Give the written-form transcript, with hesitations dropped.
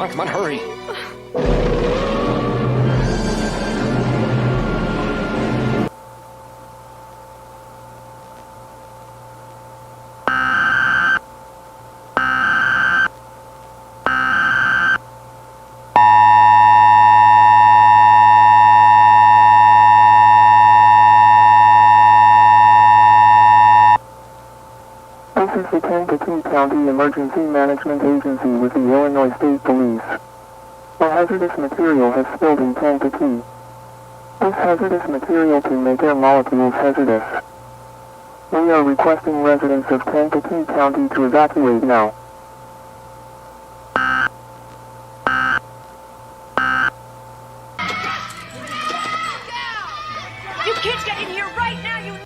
Come on, hurry. This is the Kankakee County Emergency Management Agency with the Illinois State Police. A hazardous material has spilled in Kankakee. This hazardous material can make air molecules hazardous. We are requesting residents of Kankakee County to evacuate now.